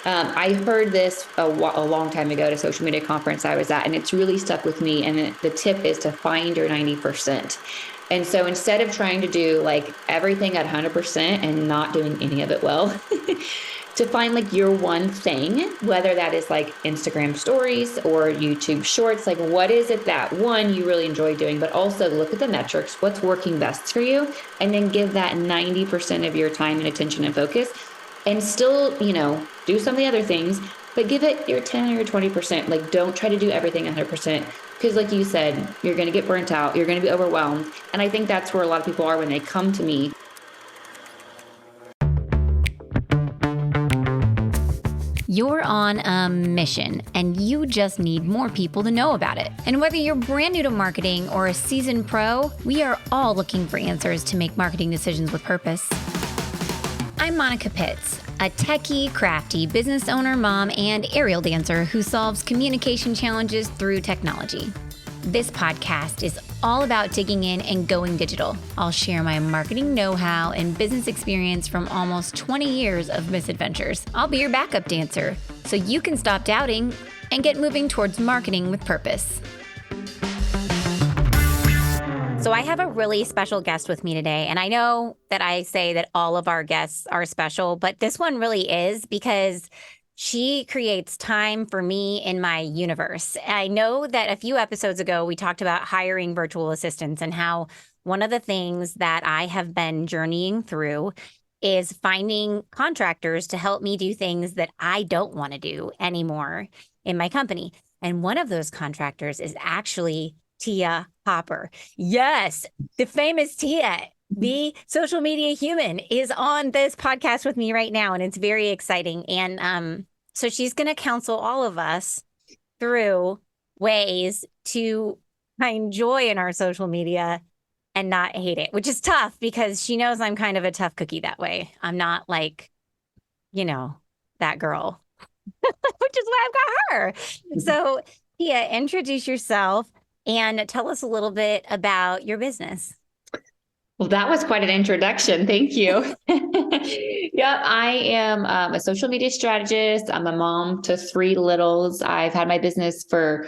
I heard this a long time ago at a social media conference I was at, and it's really stuck with me. And the tip is to find your 90%. And so instead of trying to do like everything at 100% and not doing any of it well, to find like your one thing, whether that is like Instagram stories or YouTube shorts, like what is it that one you really enjoy doing, but also look at the metrics, what's working best for you, and then give that 90% of your time and attention and focus and still, do some of the other things, but give it your 10 or your 20%. Like, don't try to do everything 100%. Because like you said, you're going to get burnt out. You're going to be overwhelmed. And I think that's where a lot of people are when they come to me. You're on a mission, and you just need more people to know about it. And whether you're brand new to marketing or a seasoned pro, we are all looking for answers to make marketing decisions with purpose. I'm Monica Pitts, a techie, crafty business owner, mom, and aerial dancer who solves communication challenges through technology. This podcast is all about digging in and going digital. I'll share my marketing know-how and business experience from almost 20 years of misadventures. I'll be your backup dancer so you can stop doubting and get moving towards marketing with purpose. So I have a really special guest with me today, and I know that I say that all of our guests are special, but this one really is because she creates time for me in my universe. I know that a few episodes ago, we talked about hiring virtual assistants and how one of the things that I have been journeying through is finding contractors to help me do things that I don't want to do anymore in my company. And one of those contractors is actually Teah Hopper. Yes, the famous Teah, the social media human, is on this podcast with me right now, and it's very exciting. And so she's going to counsel all of us through ways to find joy in our social media and not hate it, which is tough because she knows I'm kind of a tough cookie that way. I'm not like, that girl, which is why I've got her. So Teah, introduce yourself and tell us a little bit about your business. Well, that was quite an introduction. Thank you. Yep, I am a social media strategist. I'm a mom to 3 littles. I've had my business for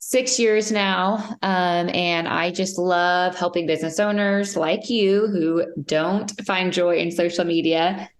6 years now. And I just love helping business owners like you who don't find joy in social media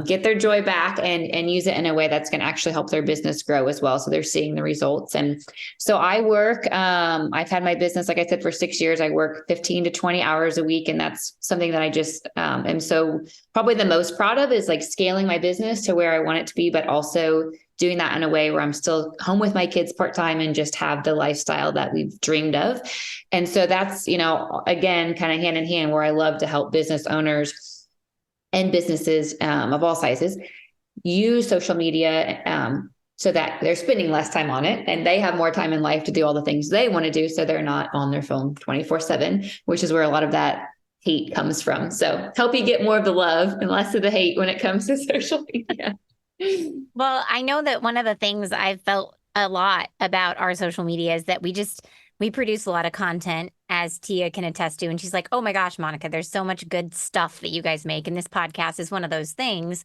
get their joy back and use it in a way that's going to actually help their business grow as well. So they're seeing the results. And so I work, I've had my business, like I said, for 6 years. I work 15 to 20 hours a week. And that's something that I just am so probably the most proud of, is like scaling my business to where I want it to be, but also doing that in a way where I'm still home with my kids part-time and just have the lifestyle that we've dreamed of. And so that's, again, kind of hand in hand, where I love to help business owners and businesses of all sizes use social media so that they're spending less time on it and they have more time in life to do all the things they want to do. So they're not on their phone 24/7, which is where a lot of that hate comes from. So help you get more of the love and less of the hate when it comes to social media. Well, I know that one of the things I've felt a lot about our social media is that we produce a lot of content, as Teah can attest to. And she's like, oh my gosh, Monica, there's so much good stuff that you guys make. And this podcast is one of those things.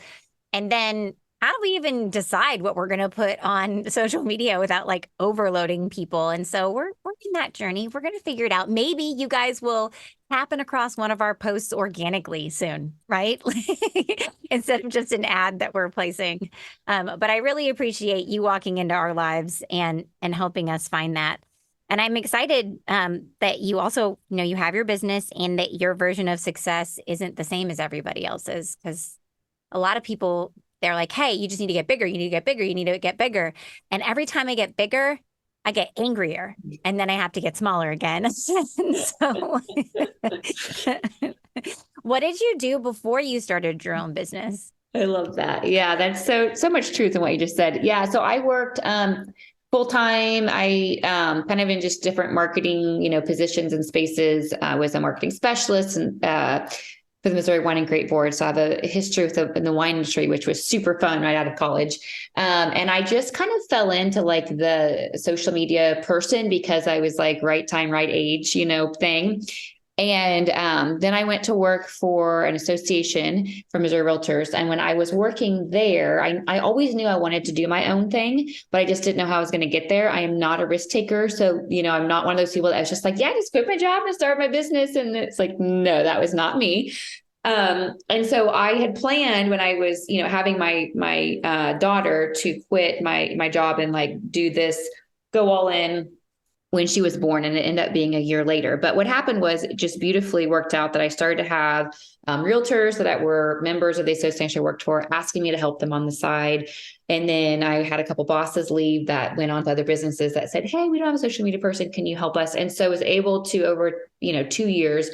And then how do we even decide what we're going to put on social media without like overloading people? And so we're in that journey. We're going to figure it out. Maybe you guys will happen across one of our posts organically soon, right? Instead of just an ad that we're placing. But I really appreciate you walking into our lives and helping us find that. And I'm excited that you also, you have your business and that your version of success isn't the same as everybody else's, because a lot of people, they're like, hey, you just need to get bigger. You need to get bigger. You need to get bigger. And every time I get bigger, I get angrier, and then I have to get smaller again. So what did you do before you started your own business? I love that. Yeah, that's so much truth in what you just said. Yeah. So I worked full-time. I kind of in just different marketing, positions and spaces. I was a marketing specialist and for the Missouri Wine and Grape Board. So I have a history in the wine industry, which was super fun right out of college. And I just kind of fell into like the social media person because I was like right time, right age, thing. And then I went to work for an association for Missouri Realtors. And when I was working there, I always knew I wanted to do my own thing, but I just didn't know how I was going to get there. I am not a risk taker. So, I'm not one of those people that was just like, yeah, just quit my job and start my business. And it's like, no, that was not me. And so I had planned when I was, having my daughter to quit my job and like do this, go all in when she was born, and it ended up being a year later. But what happened was it just beautifully worked out that I started to have realtors that were members of the association I worked for asking me to help them on the side. And then I had a couple bosses leave that went on to other businesses that said, hey, we don't have a social media person. Can you help us? And so I was able to, over 2 years,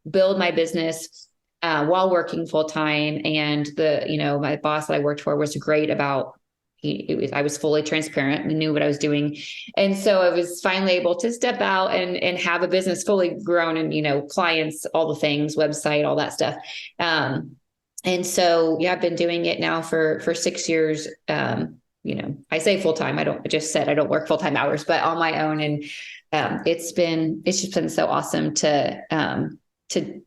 build my business while working full time. And my boss that I worked for was great about I was fully transparent and knew what I was doing. And so I was finally able to step out and have a business fully grown and, clients, all the things, website, all that stuff. And so, yeah, I've been doing it now for 6 years. I say full time. I don't work full time hours, but on my own. And it's just been so awesome to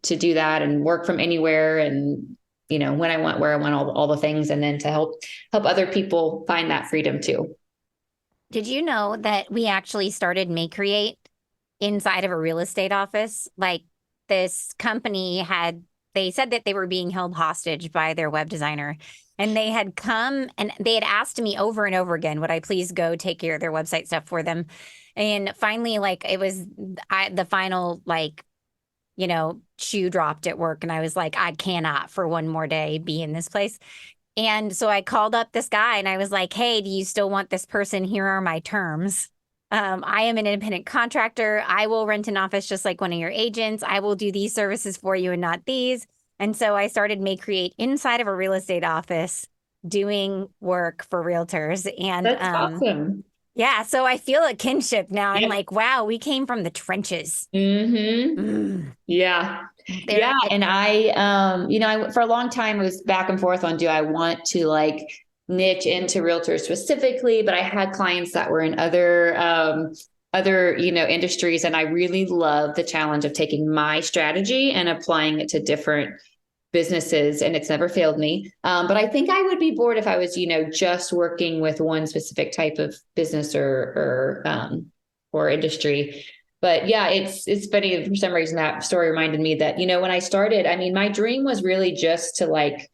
do that and work from anywhere, and when I want, where I want, all the things, and then to help other people find that freedom too. Did you know that we actually started Make Create inside of a real estate office? Like, this company they said that they were being held hostage by their web designer, and they had come and they had asked me over and over again, would I please go take care of their website stuff for them? And finally, like, it was the final, like, shoe dropped at work. And I was like, I cannot for one more day be in this place. And so I called up this guy and I was like, hey, do you still want this person? Here are my terms. I am an independent contractor. I will rent an office just like one of your agents. I will do these services for you and not these. And so I started Make Create inside of a real estate office doing work for realtors. And That's awesome. yeah, so I feel a kinship now. I'm Yeah. like, wow, we came from the trenches. Mm-hmm. Mm. Yeah. Yeah. And for a long time, it was back and forth on, do I want to like niche into realtors specifically? But I had clients that were in other industries. And I really love the challenge of taking my strategy and applying it to different businesses, and it's never failed me. But I think I would be bored if I was, just working with one specific type of business or industry. But yeah, it's funny. For some reason, that story reminded me that, when I started, I mean, my dream was really just to like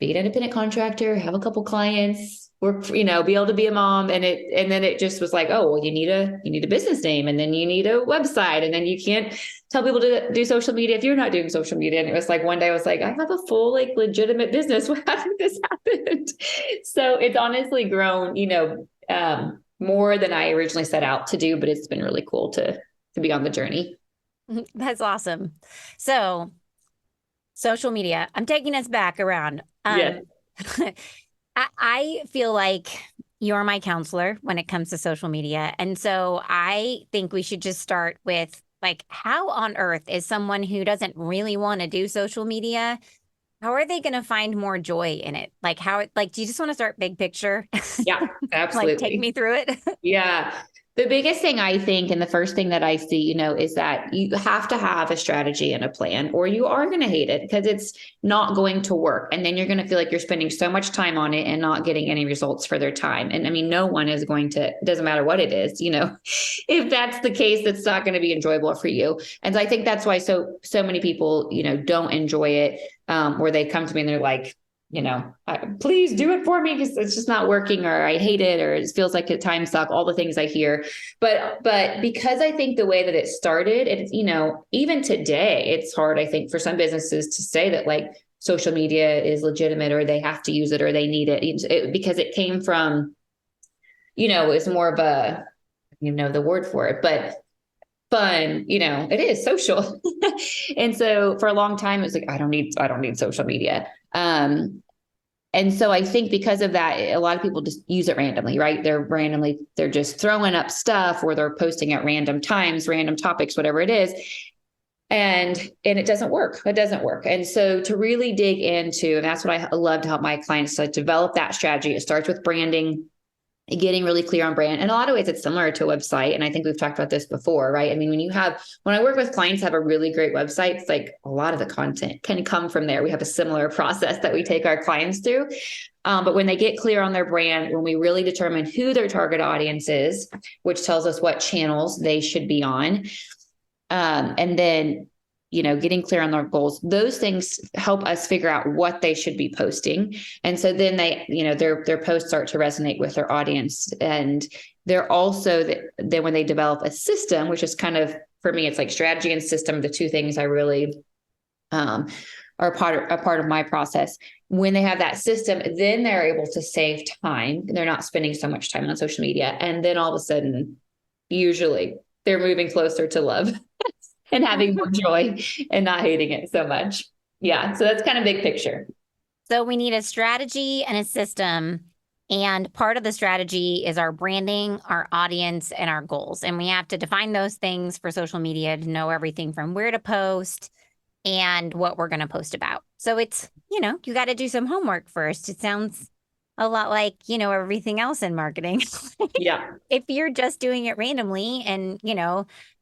be an independent contractor, have a couple clients, work, be able to be a mom. And then it just was like, oh, well, you need a business name, and then you need a website, and then you can't tell people to do social media if you're not doing social media. And it was like, one day I was like, I have a full, like, legitimate business. How did this happen? So it's honestly grown, more than I originally set out to do, but it's been really cool to be on the journey. That's awesome. So, social media, I'm taking us back around. Yeah. I feel like you're my counselor when it comes to social media. And so I think we should just start with, like, how on earth is someone who doesn't really want to do social media, how are they going to find more joy in it? Like, do you just want to start big picture? Yeah, absolutely. Like, take me through it. Yeah. The biggest thing I think, and the first thing that I see, is that you have to have a strategy and a plan, or you are going to hate it because it's not going to work. And then you're going to feel like you're spending so much time on it and not getting any results for their time. And I mean, no one is going to, it doesn't matter what it is, if that's the case, that's not going to be enjoyable for you. And so I think that's why so many people, don't enjoy it, or they come to me and they're like, please do it for me because it's just not working, or I hate it, or it feels like a time suck, all the things I hear. But because I think the way that it started, it's, even today, it's hard, I think, for some businesses to say that like social media is legitimate, or they have to use it, or they need it, because it came from, it's more of a, the word for it, but fun, it is social. And so for a long time, it was like, I don't need social media. And so I think because of that, a lot of people just use it randomly, right? They're just throwing up stuff, or they're posting at random times, random topics, whatever it is. And it doesn't work. It doesn't work. And so to really dig into, and that's what I love to help my clients to develop that strategy. It starts with branding. getting really clear on brand. In a lot of ways, it's similar to a website. And I think we've talked about this before, right? I mean, when I work with clients who have a really great website, it's like a lot of the content can come from there. We have a similar process that we take our clients through. But when they get clear on their brand, when we really determine who their target audience is, which tells us what channels they should be on, and then getting clear on their goals, those things help us figure out what they should be posting. And so then their posts start to resonate with their audience. And they're also then when they develop a system, which is kind of, for me, it's like strategy and system, the two things I really are a part of my process. When they have that system, then they're able to save time. They're not spending so much time on social media. And then all of a sudden, usually they're moving closer to love and having more joy and not hating it so much. Yeah. So that's kind of big picture. So we need a strategy and a system. And part of the strategy is our branding, our audience, and our goals. And we have to define those things for social media to know everything from where to post and what we're going to post about. So it's, you got to do some homework first. It sounds a lot like, everything else in marketing. Yeah. If you're just doing it randomly and,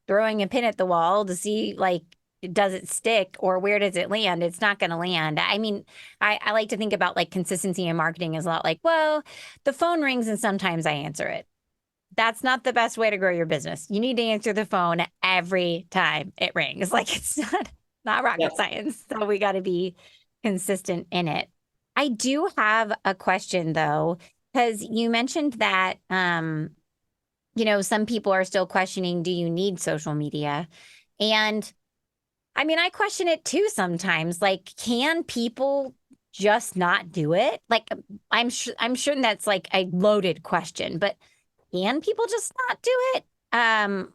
throwing a pin at the wall to see, like, does it stick or where does it land? It's not going to land. I mean, I like to think about like consistency in marketing is a lot like, well, the phone rings and sometimes I answer it. That's not the best way to grow your business. You need to answer the phone every time it rings. Like, it's not rocket science. So we got to be consistent in it. I do have a question though, because you mentioned that, some people are still questioning, do you need social media? And I mean, I question it too sometimes. Like, can people just not do it? Like, I'm sure that's like a loaded question, but can people just not do it?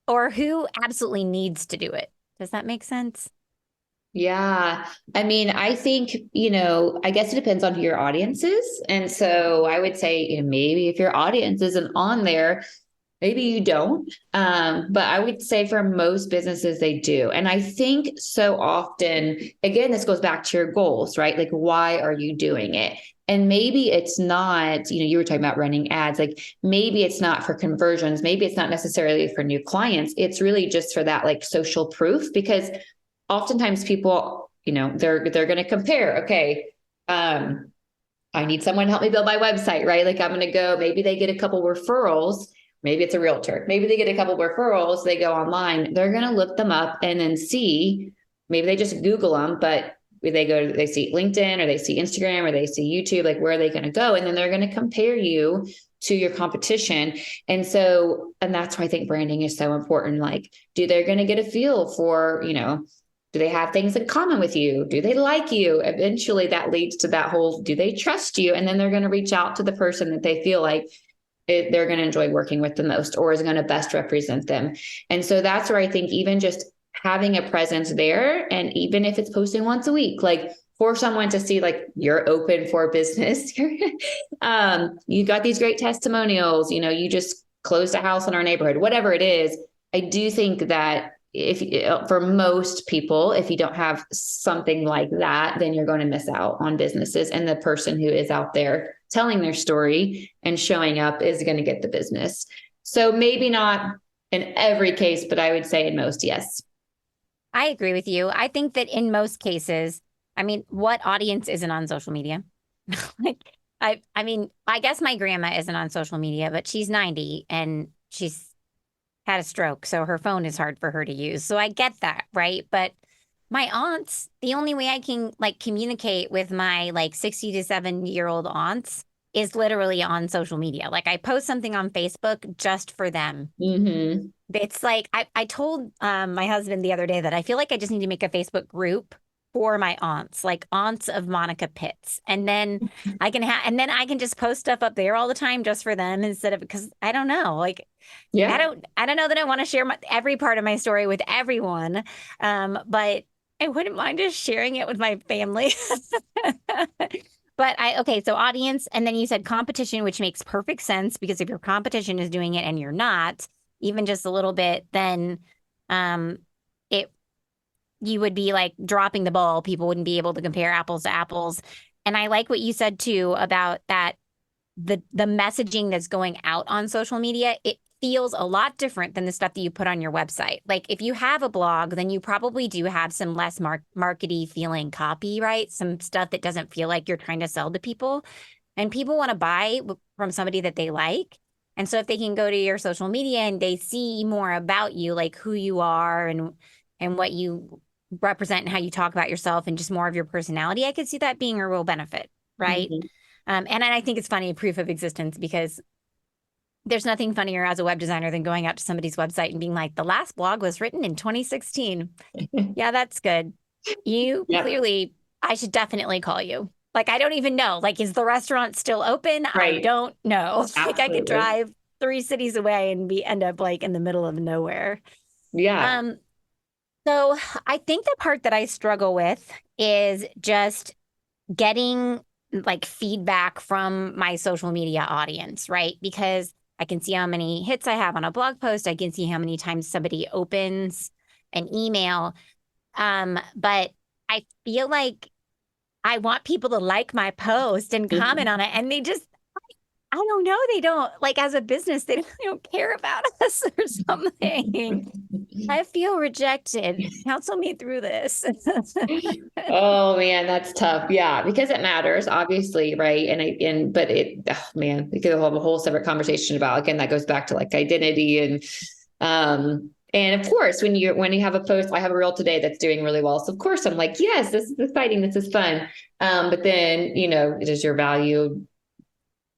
Or who absolutely needs to do it? Does that make sense? Yeah. I mean, I think, I guess it depends on who your audience is. And so I would say, maybe if your audience isn't on there, maybe you don't. But I would say for most businesses, they do. And I think so often, again, this goes back to your goals, right? Like, why are you doing it? And maybe it's not, you were talking about running ads, like maybe it's not for conversions. Maybe it's not necessarily for new clients. It's really just for that like social proof, because oftentimes people, they're going to compare. Okay. I need someone to help me build my website, right? Like I'm going to go, maybe they get a couple referrals. Maybe it's a realtor. Maybe they get a couple referrals. They go online. They're going to look them up and then see, maybe they just Google them, but they see LinkedIn or they see Instagram or they see YouTube, like where are they going to go? And then they're going to compare you to your competition. And that's why I think branding is so important. Like, they're going to get a feel for, do they have things in common with you? Do they like you? Eventually that leads to that whole, do they trust you? And then they're going to reach out to the person that they feel like they're going to enjoy working with the most or is going to best represent them. And so that's where I think even just having a presence there, and even if it's posting once a week, like for someone to see like you're open for business, you got these great testimonials, you just closed a house in our neighborhood, whatever it is. I do think that for most people, if you don't have something like that, then you're going to miss out on businesses, and the person who is out there telling their story and showing up is going to get the business. So maybe not in every case, but I would say in most, yes. I agree with you. I think that in most cases, I mean, what audience isn't on social media? Like, I mean, I guess my grandma isn't on social media, but she's 90 and she's had a stroke, so her phone is hard for her to use. So I get that, right? But my aunts, the only way I can like communicate with my like 60 to 7-year-old aunts is literally on social media. Like I post something on Facebook just for them. Mm-hmm. It's like I told my husband the other day that I feel like I just need to make a Facebook group for my aunts, like aunts of Monica Pitts. And then I can just post stuff up there all the time just for them instead of, because I don't know, like, Yeah. I don't know that I want to share every part of my story with everyone. But I wouldn't mind just sharing it with my family. But okay, so audience, and then you said competition, which makes perfect sense because if your competition is doing it and you're not, even just a little bit, then you would be like dropping the ball. People wouldn't be able to compare apples to apples. And I like what you said too about that the messaging that's going out on social media, it feels a lot different than the stuff that you put on your website. Like if you have a blog, then you probably do have some less markety feeling copy, right? Some stuff that doesn't feel like you're trying to sell to people. And people want to buy from somebody that they like. And so if they can go to your social media and they see more about you, like who you are and what you represent and how you talk about yourself and just more of your personality, I could see that being a real benefit, right? Mhm. And I think it's funny, proof of existence, because there's nothing funnier as a web designer than going out to somebody's website and being like, the last blog was written in 2016. Yeah, that's good. You Yep. clearly, I should definitely call you. Like, I don't even know. Like, is the restaurant still open? I Right. don't know. Like, I could Absolutely. drive 3 cities away and end up like in the middle of nowhere. Yeah. Um, so I think the part that I struggle with is just getting like feedback from my social media audience, right? Because I can see how many hits I have on a blog post. I can see how many times somebody opens an email. But I feel like I want people to like my post and comment on it. And they just, I don't know, they don't like as a business, they don't care about us or something. I feel rejected. Counsel me through this. Oh man, that's tough. Yeah, because it matters, obviously, right? But oh man, we could have a whole separate conversation about, again, that goes back to like identity and of course, when you have a post, I have a reel today that's doing really well. So of course I'm like, yes, this is exciting, this is fun. But then, does your value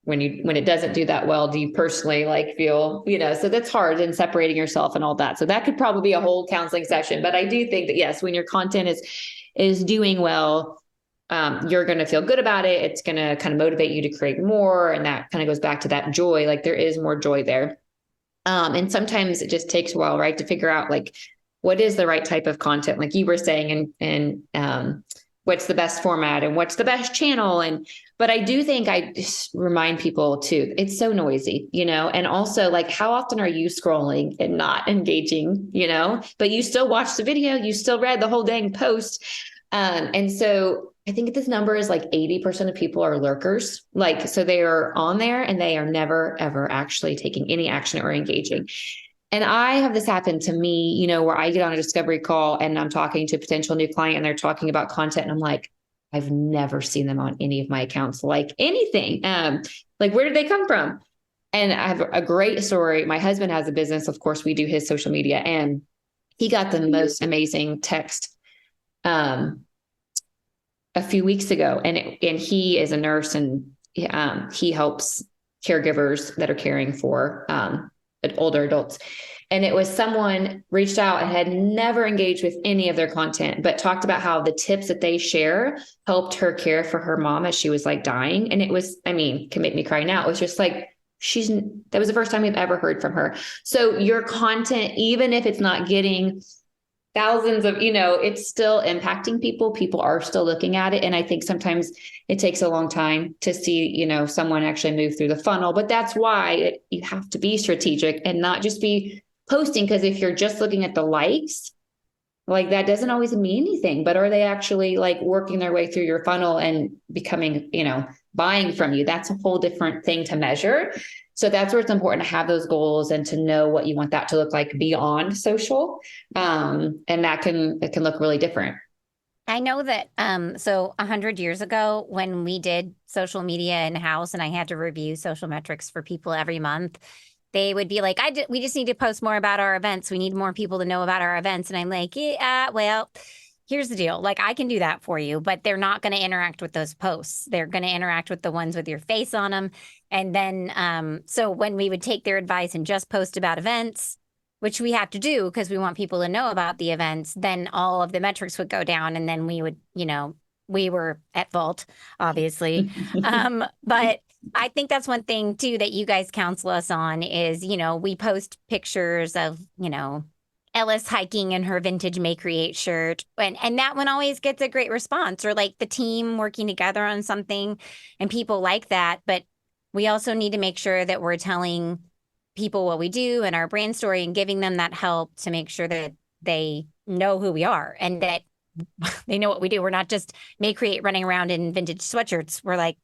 when it doesn't do that well, do you personally like feel, so that's hard in separating yourself and all that. So that could probably be a whole counseling session. But I do think that yes, when your content is doing well, you're going to feel good about it. It's going to kind of motivate you to create more. And that kind of goes back to that joy. Like there is more joy there. And sometimes it just takes a while, right, to figure out like what is the right type of content, like you were saying, and what's the best format and what's the best channel. But I do think I just remind people too, it's so noisy, and also like how often are you scrolling and not engaging, but you still watch the video, you still read the whole dang post. And so I think this number is like 80% of people are lurkers. Like, so they are on there and they are never, ever actually taking any action or engaging. And I have this happen to me, where I get on a discovery call and I'm talking to a potential new client and they're talking about content. And I'm like, I've never seen them on any of my accounts, like anything. Like, where did they come from? And I have a great story. My husband has a business. Of course, we do his social media, and he got the most amazing text a few weeks ago, and he is a nurse, and he helps caregivers that are caring for older adults. And it was someone reached out and had never engaged with any of their content, but talked about how the tips that they share helped her care for her mom as she was like dying. And it was, I mean, can make me cry now. It was just like, that was the first time we've ever heard from her. So your content, even if it's not getting thousands of, it's still impacting people. People are still looking at it. And I think sometimes it takes a long time to see, someone actually move through the funnel. But that's why you have to be strategic and not just be posting. Because if you're just looking at the likes, like that doesn't always mean anything. But are they actually like working their way through your funnel and becoming, buying from you? That's a whole different thing to measure. So that's where it's important to have those goals and to know what you want that to look like beyond social. And it can look really different. I know that so 100 years ago when we did social media in-house and I had to review social metrics for people every month, they would be like, we just need to post more about our events. We need more people to know about our events. And I'm like, yeah, well, here's the deal. Like I can do that for you, but they're not going to interact with those posts. They're going to interact with the ones with your face on them. And then, so when we would take their advice and just post about events, which we have to do because we want people to know about the events, then all of the metrics would go down and then we would, we were at fault, obviously. But I think that's one thing too that you guys counsel us on is, we post pictures of, Ellis hiking in her vintage May Create shirt. And that one always gets a great response, or like the team working together on something and people like that. But we also need to make sure that we're telling people what we do and our brand story and giving them that help to make sure that they know who we are and that they know what we do. We're not just May Create running around in vintage sweatshirts. We're like,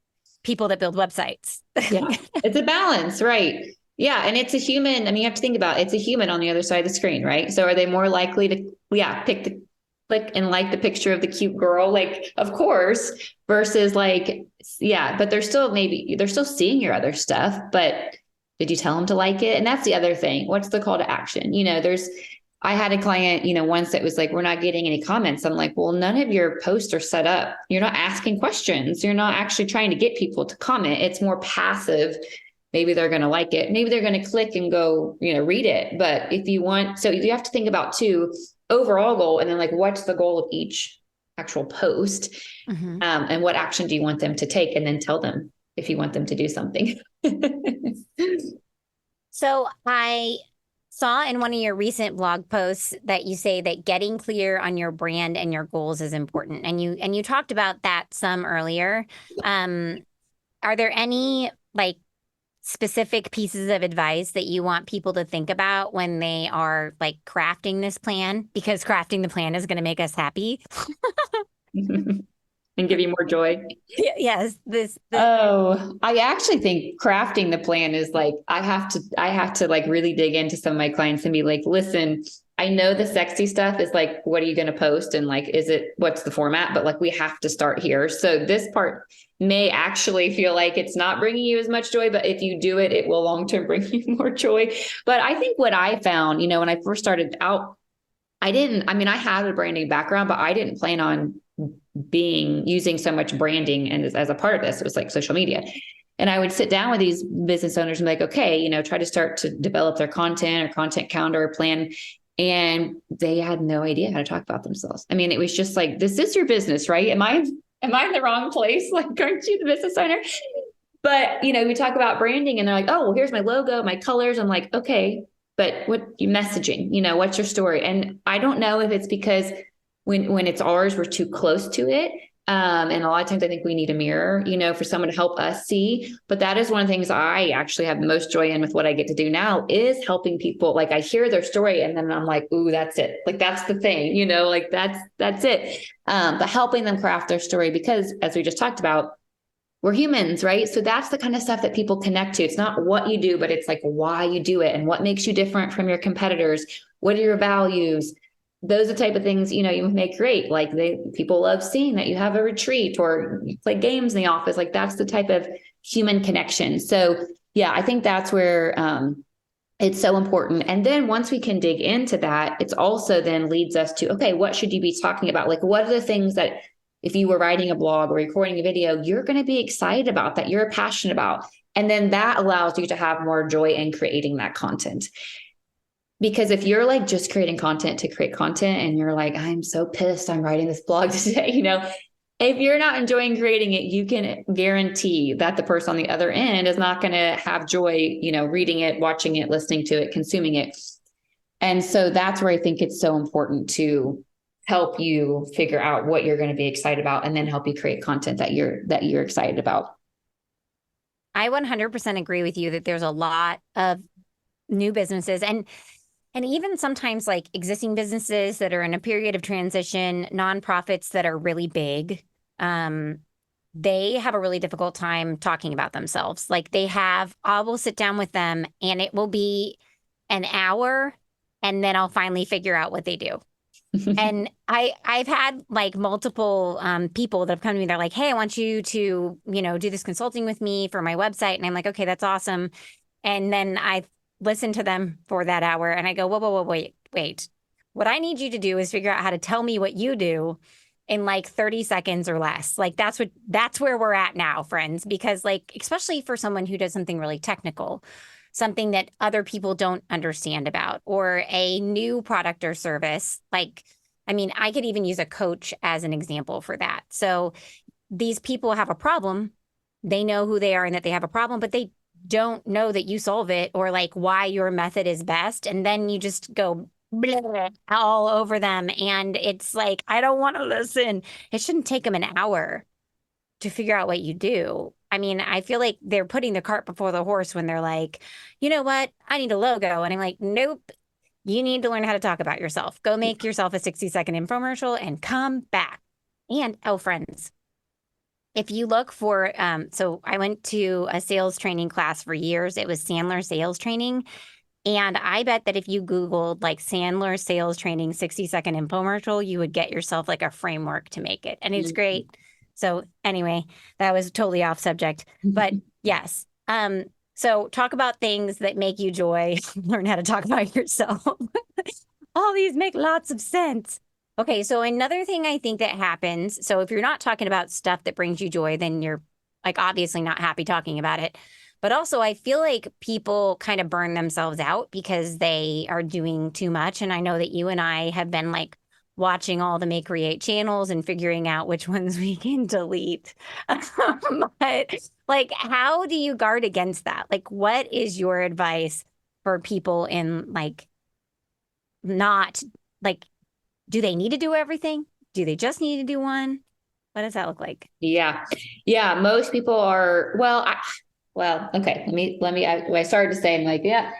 people that build websites. Yeah. It's a balance, right? Yeah. And it's a human. I mean, you have to think about it. It's a human on the other side of the screen, right? So are they more likely to, yeah, pick the click and like the picture of the cute girl? Like, of course, versus like, yeah, but they're still seeing your other stuff, but did you tell them to like it? And that's the other thing. What's the call to action? I had a client, once that was like, we're not getting any comments. I'm like, well, none of your posts are set up. You're not asking questions. You're not actually trying to get people to comment. It's more passive. Maybe they're going to like it. Maybe they're going to click and go, read it. But if you want, so you have to think about too, overall goal. And then like, what's the goal of each actual post? Mm-hmm. And what action do you want them to take? And then tell them if you want them to do something. So I saw in one of your recent blog posts that you say that getting clear on your brand and your goals is important. And you talked about that some earlier. Are there any like specific pieces of advice that you want people to think about when they are like crafting this plan? Because crafting the plan is going to make us happy. And give you more joy. Yes, Oh, I actually think crafting the plan is like I have to like really dig into some of my clients and be like, listen, I know the sexy stuff is like, what are you going to post? And like, what's the format? But like, we have to start here. So this part may actually feel like it's not bringing you as much joy, but if you do it, it will long term bring you more joy. But I think what I found, when I first started out, I had a branding background, but I didn't plan on using so much branding and as a part of this. It was like social media. And I would sit down with these business owners and be like, okay, try to start to develop their content or content calendar or plan. And they had no idea how to talk about themselves. I mean, it was just like, this is your business, right? Am I in the wrong place? Like, aren't you the business owner? But, we talk about branding and they're like, oh, well, here's my logo, my colors. I'm like, okay, but what you messaging, what's your story? And I don't know if it's because when it's ours, we're too close to it. And a lot of times I think we need a mirror, for someone to help us see. But that is one of the things I actually have the most joy in with what I get to do now is helping people. Like I hear their story and then I'm like, ooh, that's it. Like, that's the thing, like that's it. But helping them craft their story, because as we just talked about, we're humans, right? So that's the kind of stuff that people connect to. It's not what you do, but it's like why you do it and what makes you different from your competitors. What are your values? Those are the type of things, you may create. Like people love seeing that you have a retreat or you play games in the office. Like that's the type of human connection. So yeah, I think that's where it's so important. And then once we can dig into that, it's also then leads us to, okay, what should you be talking about? Like, what are the things that if you were writing a blog or recording a video, you're going to be excited about, that you're passionate about. And then that allows you to have more joy in creating that content. Because if you're like just creating content to create content and you're like, I'm so pissed I'm writing this blog today, if you're not enjoying creating it, you can guarantee that the person on the other end is not going to have joy, reading it, watching it, listening to it, consuming it. And so that's where I think it's so important to help you figure out what you're going to be excited about and then help you create content that you're excited about. I 100% agree with you that there's a lot of new businesses and even sometimes like existing businesses that are in a period of transition, nonprofits that are really big, they have a really difficult time talking about themselves. Like I will sit down with them and it will be an hour and then I'll finally figure out what they do. And I've had like multiple people that have come to me. They're like, hey, I want you to, do this consulting with me for my website. And I'm like, okay, that's awesome. And then I listen to them for that hour and I go, whoa, wait. What I need you to do is figure out how to tell me what you do in like 30 seconds or less. Like that's where we're at now, friends, because like, especially for someone who does something really technical, something that other people don't understand about, or a new product or service. Like, I mean, I could even use a coach as an example for that. So these people have a problem. They know who they are and that they have a problem, but they don't know that you solve it or like why your method is best. And then you just go blah, blah, all over them. And it's like, I don't want to listen. It shouldn't take them an hour to figure out what you do. I mean, I feel like they're putting the cart before the horse when they're like, you know what? I need a logo. And I'm like, nope. You need to learn how to talk about yourself. Go make yourself a 60-second infomercial and come back. And, oh, friends, if you look for, so I went to a sales training class for years. It was Sandler sales training. And I bet that if you Googled like Sandler sales training 60-second infomercial, you would get yourself like a framework to make it. And it's great. So anyway, that was totally off subject. But yes. So talk about things that make you joy. Learn how to talk about yourself. All these make lots of sense. Okay, so another thing I think that happens, so if you're not talking about stuff that brings you joy, then you're like obviously not happy talking about it. But also, I feel like people kind of burn themselves out because they are doing too much. And I know that you and I have been like watching all the Make Create channels and figuring out which ones we can delete. But like, how do you guard against that? Like, what is your advice for people in like not like, do they need to do everything? Do they just need to do one? What does that look like? Yeah. Yeah. Most people are, okay. I started to say, I'm like, yeah,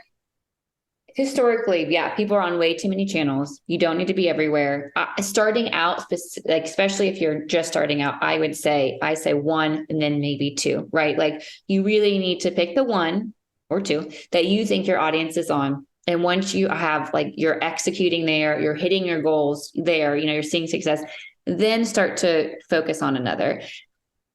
historically, yeah, people are on way too many channels. You don't need to be everywhere. Starting out, like, especially if you're just starting out, I say one and then maybe two, right? Like you really need to pick the one or two that you think your audience is on. And once you have like, you're executing there, you're hitting your goals there, you're seeing success, then start to focus on another.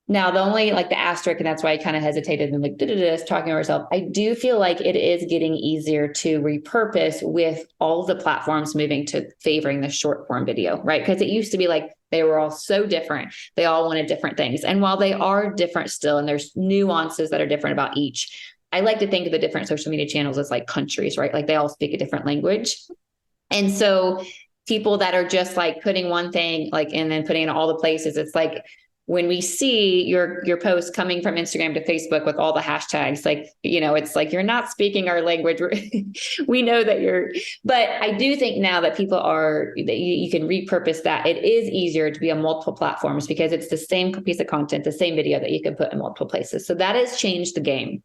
Now, the only like the asterisk, and that's why I kind of hesitated and like talking to myself. I do feel like it is getting easier to repurpose with all the platforms moving to favoring the short form video, right? Because it used to be like they were all so different. They all wanted different things. And while they are different still, and there's nuances that are different about each, I like to think of the different social media channels as like countries, right? Like they all speak a different language. And so people that are just like putting one thing like and then putting it in all the places, it's like when we see your post coming from Instagram to Facebook with all the hashtags, like, it's like, you're not speaking our language. We know that but I do think now that people that you can repurpose that. It is easier to be on multiple platforms because it's the same piece of content, the same video that you can put in multiple places. So that has changed the game.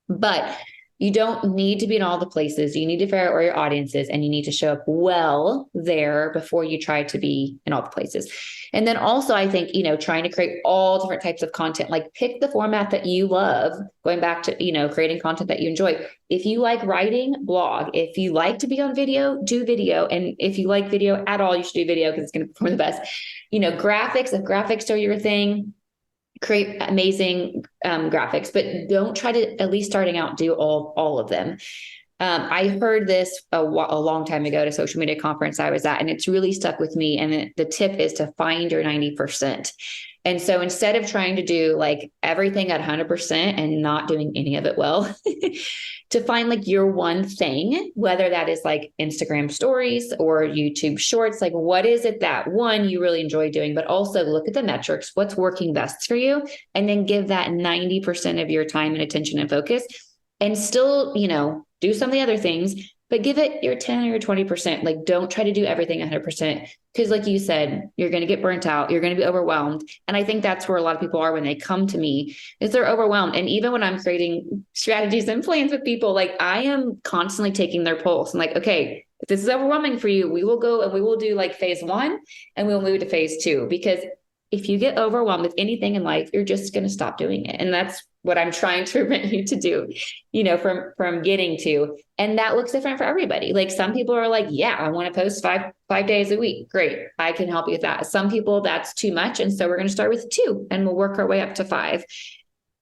But you don't need to be in all the places. You need to figure out where your audience is and you need to show up well there before you try to be in all the places. And then also, I think, trying to create all different types of content, like pick the format that you love, going back to, creating content that you enjoy. If you like writing, blog. If you like to be on video, do video. And if you like video at all, you should do video because it's going to perform the best. Graphics, if graphics are your thing, create amazing graphics, but don't try to, at least starting out, do all of them. I heard this a long time ago at a social media conference I was at, and it's really stuck with me. And the tip is to find your 90%. And so instead of trying to do like everything at 100% and not doing any of it well, to find like your one thing, whether that is like Instagram stories or YouTube shorts, like what is it that one you really enjoy doing, but also look at the metrics, what's working best for you, and then give that 90% of your time and attention and focus, and still, do some of the other things, but give it your 10 or 20%. Like, don't try to do everything 100%. Because like you said, you're going to get burnt out. You're going to be overwhelmed. And I think that's where a lot of people are when they come to me, is they're overwhelmed. And even when I'm creating strategies and plans with people, like I am constantly taking their pulse and like, okay, if this is overwhelming for you, we will go and we will do like phase 1 and we'll move to phase 2. Because if you get overwhelmed with anything in life, you're just going to stop doing it. And that's what I'm trying to prevent you to do, from getting to. And that looks different for everybody. Like some people are like, yeah, I want to post five days a week. Great. I can help you with that. Some people that's too much. And so we're going to start with 2 and we'll work our way up to 5.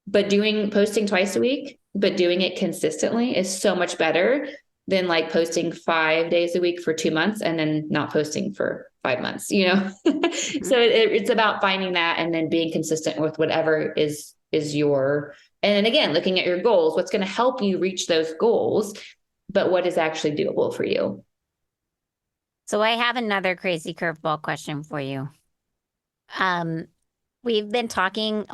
But posting twice a week, but doing it consistently is so much better than like posting 5 days a week for 2 months and then not posting for 5 months, Mm-hmm. So it's about finding that and then being consistent with whatever is your, and then again, looking at your goals, what's going to help you reach those goals, but what is actually doable for you. So I have another crazy curveball question for you. We've been talking,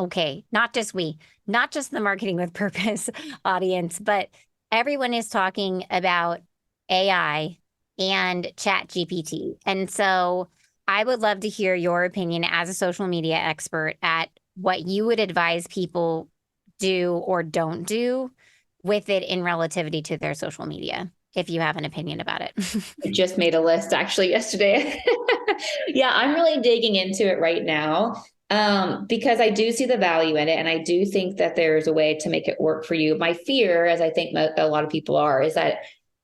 not just the Marketing with Purpose audience, but everyone is talking about AI and ChatGPT. And so I would love to hear your opinion as a social media expert at what you would advise people do or don't do with it in relativity to their social media, if you have an opinion about it. I just made a list actually yesterday. Yeah, I'm really digging into it right now. Because I do see the value in it, and I do think that there's a way to make it work for you. My fear, as I think a lot of people are, is that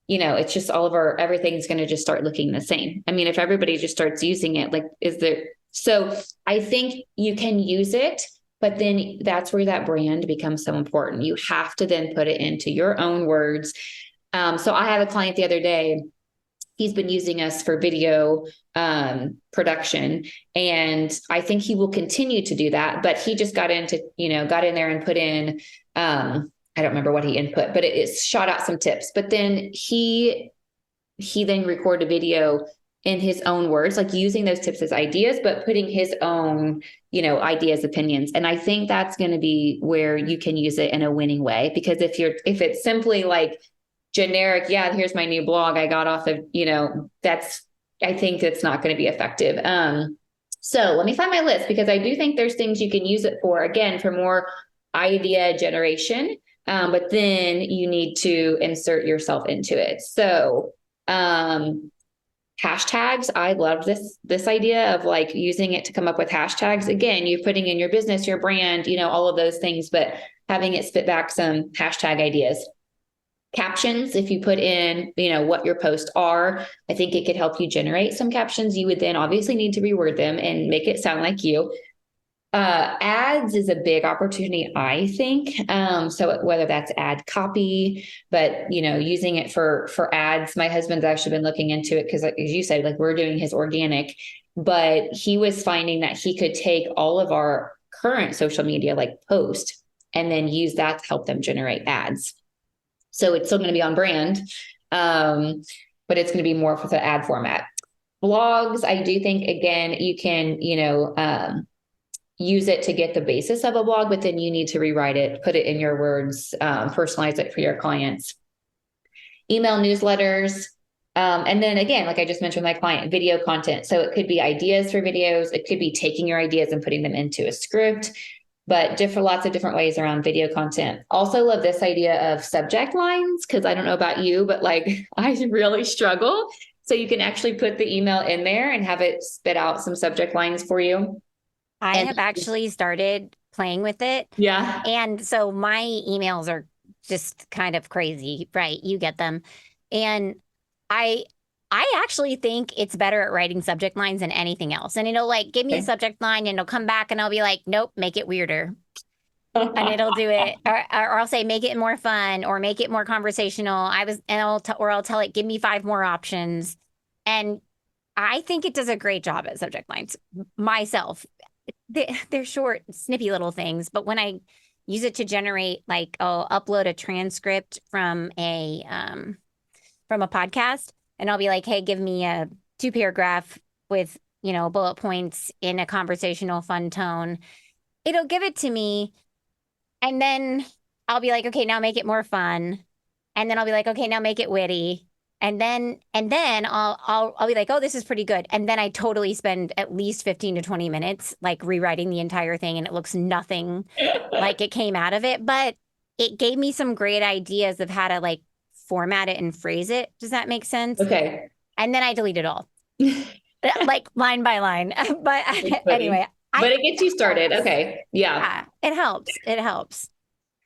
it's just everything's going to just start looking the same. I mean, if everybody just starts using it, like, is there? So I think you can use it, but then that's where that brand becomes so important. You have to then put it into your own words. So I had a client the other day. He's been using us for video production, and I think he will continue to do that. But he just got in there and put in, I don't remember what he input, but it shot out some tips. But then he then recorded a video in his own words, like using those tips as ideas, but putting his own, ideas, opinions. And I think that's going to be where you can use it in a winning way. Because if it's simply like generic, yeah, here's my new blog I got off of, I think it's not going to be effective. So let me find my list, because I do think there's things you can use it for, again, for more idea generation. But then you need to insert yourself into it. So, hashtags. I love this idea of like using it to come up with hashtags. Again, you're putting in your business, your brand, all of those things, but having it spit back some hashtag ideas. Captions, if you put in, what your posts are, I think it could help you generate some captions. You would then obviously need to reword them and make it sound like you. Ads is a big opportunity, I think. So whether that's ad copy, but using it for ads. My husband's actually been looking into it because, like, as you said, like, we're doing his organic, but he was finding that he could take all of our current social media, like, post, and then use that to help them generate ads. So it's still going to be on brand, but it's going to be more for the ad format. Blogs, I do think, again, you can, use it to get the basis of a blog, but then you need to rewrite it, put it in your words, personalize it for your clients. Email newsletters. And then again, like I just mentioned, my client, video content. So it could be ideas for videos. It could be taking your ideas and putting them into a script, but lots of different ways around video content. Also love this idea of subject lines, because I don't know about you, but like, I really struggle. So you can actually put the email in there and have it spit out some subject lines for you. I have actually started playing with it. Yeah. And so my emails are just kind of crazy, right? You get them. And I actually think it's better at writing subject lines than anything else. And it'll like give me a subject line and it'll come back and I'll be like, nope, make it weirder. And it'll do it, or I'll say make it more fun or make it more conversational. I'll tell it, give me 5 more options. And I think it does a great job at subject lines myself. They're short, snippy little things, but when I use it to generate, like, I'll upload a transcript from a podcast, and I'll be like, hey, give me a 2-paragraph with, bullet points in a conversational, fun tone. It'll give it to me, and then I'll be like, okay, now make it more fun, and then I'll be like, okay, now make it witty. And then I'll be like, oh, this is pretty good. And then I totally spend at least 15 to 20 minutes like rewriting the entire thing, and it looks nothing like it came out of it. But it gave me some great ideas of how to like format it and phrase it. Does that make sense? Okay. And then I delete it all, like line by line. But anyway. But it gets you started. Okay. Yeah. It helps. It helps.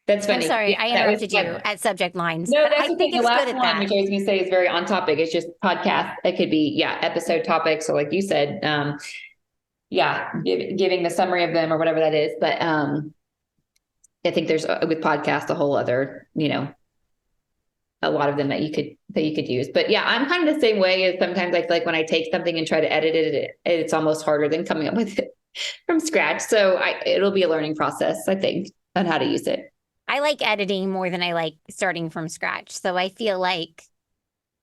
That's funny. I'm sorry, I interrupted you at subject lines. No, that's I think the it's last good at one, that. which I was going to say is very on topic. It's just podcast. It could be, episode topics. So like you said, giving the summary of them or whatever that is. But I think there's with podcasts a whole other, a lot of them that you could use. But yeah, I'm kind of the same way. As sometimes I feel like when I take something and try to edit it, it's almost harder than coming up with it from scratch. So it'll be a learning process, I think, on how to use it. I like editing more than I like starting from scratch. So I feel like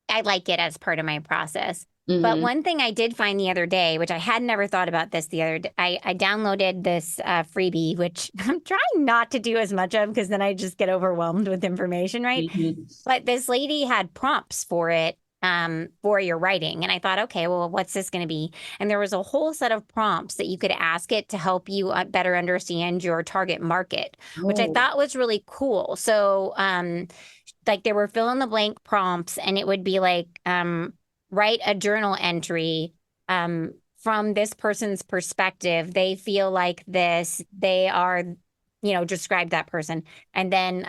I like it as part of my process. Mm-hmm. But one thing I did find the other day, which I had never thought about this the other day, I downloaded this freebie, which I'm trying not to do as much of because then I just get overwhelmed with information, right? Mm-hmm. But this lady had prompts for it. For your writing. And I thought, okay, well, what's this going to be? And there was a whole set of prompts that you could ask it to help you better understand your target market, which I thought was really cool. So, like there were fill in the blank prompts, and it would be like, write a journal entry, from this person's perspective, they feel like this, they are, describe that person. And then,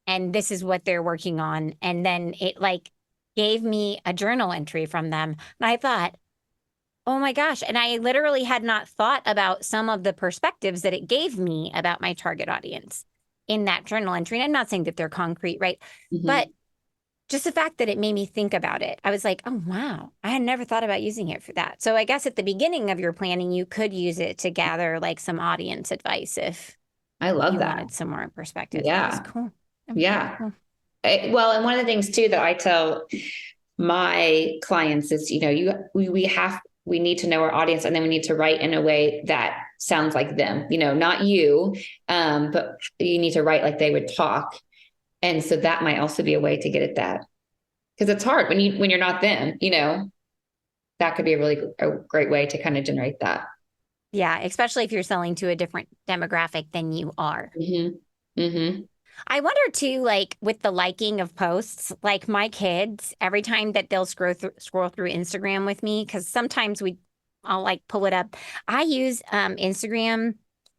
and this is what they're working on. And then it like gave me a journal entry from them. And I thought, oh my gosh. And I literally had not thought about some of the perspectives that it gave me about my target audience in that journal entry. And I'm not saying that they're concrete, right? Mm-hmm. But just the fact that it made me think about it, I was like, oh, wow, I had never thought about using it for that. So I guess at the beginning of your planning, you could use it to gather like some audience advice if I love you that. wanted some more perspective. Yeah. That was cool. Yeah. Cool. Well, and one of the things too that I tell my clients is, we need to know our audience, and then we need to write in a way that sounds like them, not you, but you need to write like they would talk. And so that might also be a way to get at that, because it's hard when you're not them, that could be a great way to kind of generate that. Yeah, especially if you're selling to a different demographic than you are. Mm-hmm. Mm-hmm. I wonder too, like with the liking of posts, like my kids, every time that they'll scroll through Instagram with me, because sometimes I'll like pull it up. I use Instagram.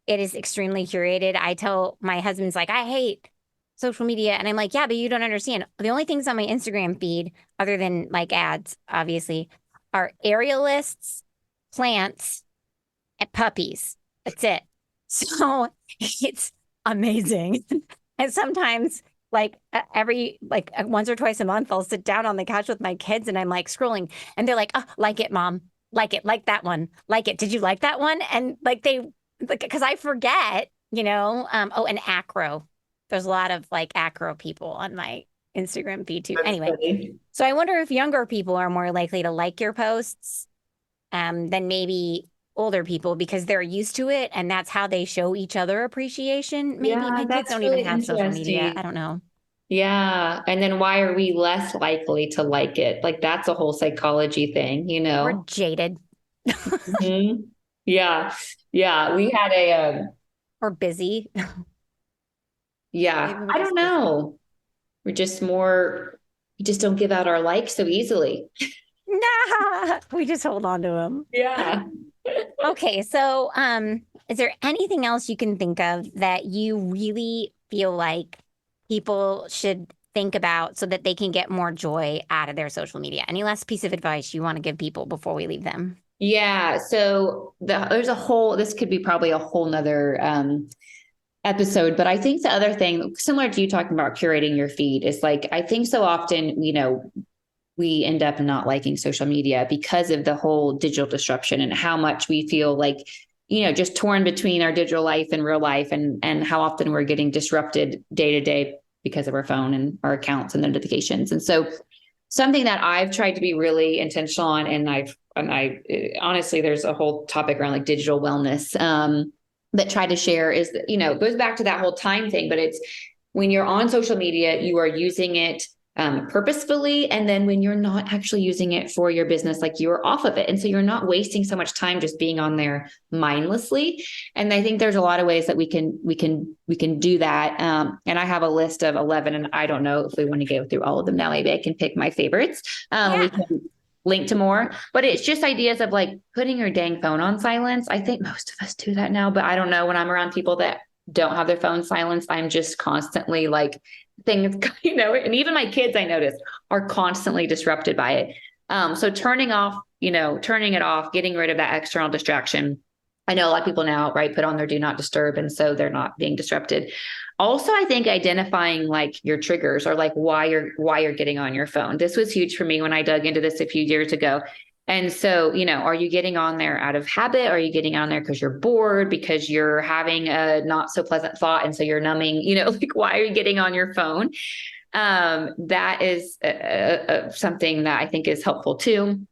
It is extremely curated. I tell my husband's like, I hate social media. And I'm like, yeah, but you don't understand. The only things on my Instagram feed, other than like ads, obviously, are aerial lists, plants, and puppies. That's it. So it's amazing. And sometimes like every like once or twice a month, I'll sit down on the couch with my kids and I'm like scrolling and they're like, oh, like it, mom. Like it, like that one. Like it. Did you like that one? And like because I forget, and acro. There's a lot of like acro people on my Instagram feed too. That's Anyway, funny. so I wonder if younger people are more likely to like your posts than maybe older people because they're used to it and that's how they show each other appreciation. Maybe Yeah, my kids that's don't really even have social media. interesting. I don't know. Yeah. And then why are we less likely to like it? Like that's a whole psychology thing, We're jaded. Mhm. Yeah. Yeah. We had Or busy. yeah, Maybe we're I just don't busy. know. We just don't give out our likes so easily. Nah, we just hold on to them. Yeah. Okay, so is there anything else you can think of that you really feel like people should think about so that they can get more joy out of their social media? Any last piece of advice you want to give people before we leave them? Yeah. So this could be probably a whole nother episode, but I think the other thing, similar to you talking about curating your feed, is like, I think so often, we end up not liking social media because of the whole digital disruption and how much we feel like, just torn between our digital life and real life, and how often we're getting disrupted day to day because of our phone and our accounts and the notifications. And so something that I've tried to be really intentional on, and I honestly, there's a whole topic around like digital wellness, that try to share is, it goes back to that whole time thing, but it's when you're on social media, you are using it purposefully. And then when you're not actually using it for your business, like you're off of it. And so you're not wasting so much time just being on there mindlessly. And I think there's a lot of ways that we can do that. And I have a list of 11, and I don't know if we want to go through all of them now. Maybe I can pick my favorites. We can link to more, but it's just ideas of like putting your dang phone on silence. I think most of us do that now, but I don't know, when I'm around people that don't have their phone silenced, I'm just constantly like things, and even my kids, I notice, are constantly disrupted by it. So turning it off, getting rid of that external distraction. I know a lot of people now, right, put on their do not disturb, and so they're not being disrupted. Also, I think identifying like your triggers or like why you're getting on your phone. This was huge for me when I dug into this a few years ago. And so, are you getting on there out of habit? Are you getting on there because you're bored, because you're having a not so pleasant thought, and so you're numbing, like why are you getting on your phone? That is something that I think is helpful too.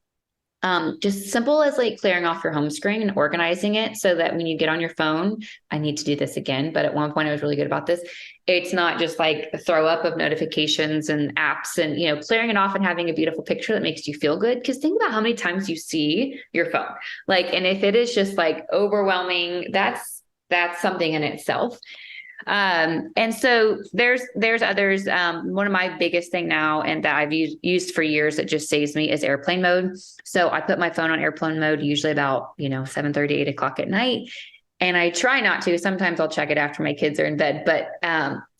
Just simple as like clearing off your home screen and organizing it so that when you get on your phone, I need to do this again, but at one point I was really good about this. It's not just like a throw up of notifications and apps and, clearing it off and having a beautiful picture that makes you feel good. Cause think about how many times you see your phone. Like, and if it is just like overwhelming, that's something in itself. And so there's others. One of my biggest thing now, and that I've used for years, that just saves me, is airplane mode. So I put my phone on airplane mode usually about 7:30, 8 o'clock at night. And I try not to. Sometimes I'll check it after my kids are in bed, but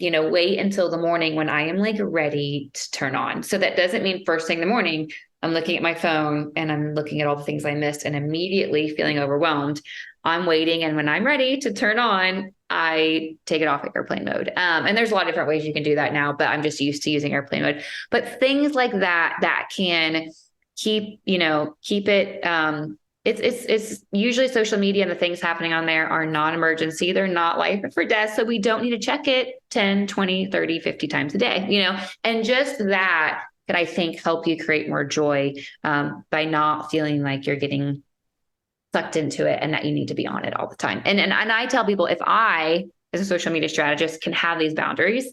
wait until the morning when I am like ready to turn on. So that doesn't mean first thing in the morning I'm looking at my phone and I'm looking at all the things I missed and immediately feeling overwhelmed. I'm waiting, and when I'm ready to turn on, I take it off airplane mode. And there's a lot of different ways you can do that now, but I'm just used to using airplane mode. But things like that can keep it. It's usually social media, and the things happening on there are non-emergency. They're not life or death. So we don't need to check it 10, 20, 30, 50 times a day, and just that can, I think, help you create more joy by not feeling like you're getting sucked into it and that you need to be on it all the time. And I tell people, if I, as a social media strategist, can have these boundaries,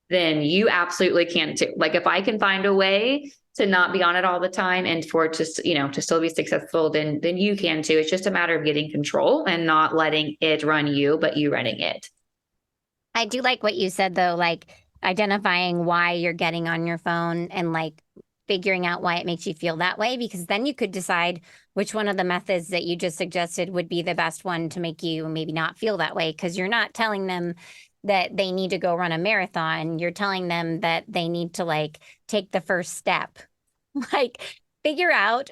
then you absolutely can too. Like if I can find a way to not be on it all the time and for it to, to still be successful, then you can too. It's just a matter of getting control and not letting it run you, but you running it. I do like what you said though, like identifying why you're getting on your phone and like figuring out why it makes you feel that way, because then you could decide which one of the methods that you just suggested would be the best one to make you maybe not feel that way, because you're not telling them that they need to go run a marathon. You're telling them that they need to like take the first step, like figure out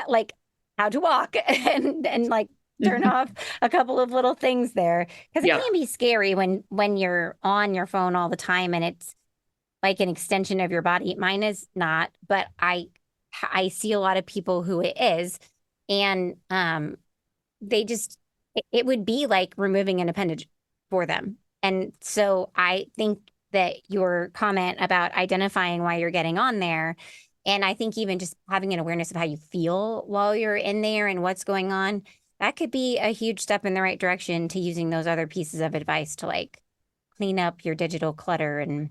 like how to walk and like turn off a couple of little things there, because it can be scary when you're on your phone all the time and it's like an extension of your body. Mine is not, but I see a lot of people who it is, and they just it would be like removing an appendage for them. And so I think that your comment about identifying why you're getting on there, and I think even just having an awareness of how you feel while you're in there and what's going on, that could be a huge step in the right direction to using those other pieces of advice to like clean up your digital clutter and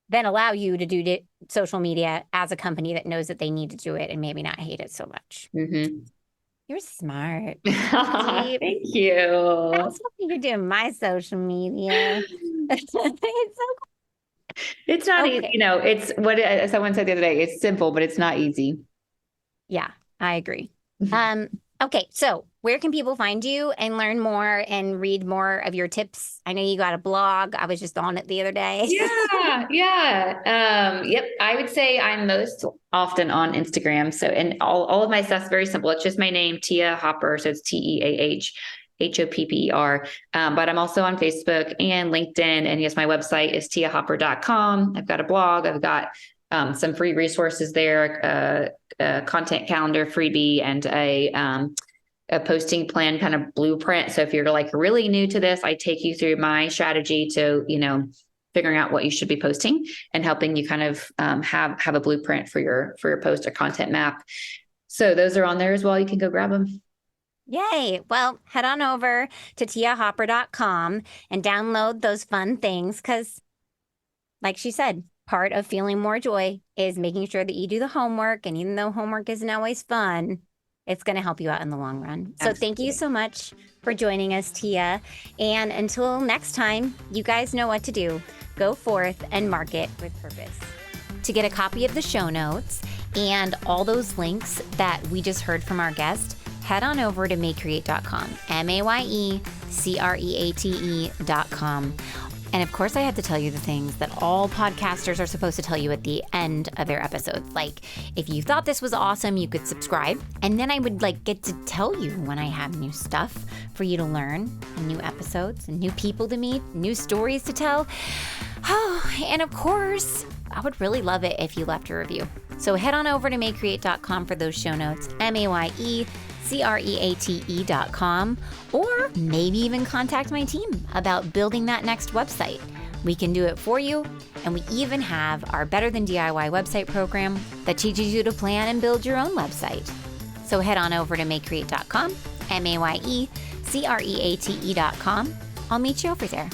then allow you to do social media as a company that knows that they need to do it and maybe not hate it so much. Mm-hmm. You're smart. Thank you. That's what you do my social media. It's so cool. It's not easy. It's what someone said the other day. It's simple, but it's not easy. Yeah, I agree. Okay, so where can people find you and learn more and read more of your tips? I know you got a blog. I was just on it the other day. Yeah. Yep. I would say I'm most often on Instagram. So, and all of my stuff's very simple. It's just my name, Teah Hopper. So it's TEAHHOPPER. But I'm also on Facebook and LinkedIn. And yes, my website is teahhopper.com. I've got a blog. I've got some free resources there, a content calendar freebie, and a posting plan kind of blueprint. So if you're like really new to this, I take you through my strategy to, figuring out what you should be posting and helping you kind of have a blueprint for your post or content map. So those are on there as well. You can go grab them. Yay. Well, head on over to teahhopper.com and download those fun things, because like she said, part of feeling more joy is making sure that you do the homework. And even though homework isn't always fun, it's going to help you out in the long run. So thank you so much for joining us, Teah. And until next time, you guys know what to do. Go forth and market with purpose. To get a copy of the show notes and all those links that we just heard from our guest, head on over to mayecreate.com, MAYECREATE.com. And of course, I have to tell you the things that all podcasters are supposed to tell you at the end of their episodes. Like, if you thought this was awesome, you could subscribe. And then I would get to tell you when I have new stuff for you to learn, and new episodes, and new people to meet, new stories to tell. Oh, and of course, I would really love it if you left a review. So head on over to mayecreate.com for those show notes, MAYECREATE.com, or maybe even contact my team about building that next website. We can do it for you, and we even have our Better Than DIY website program that teaches you to plan and build your own website. So head on over to mayecreate.com, MAYECREATE.com. I'll meet you over there.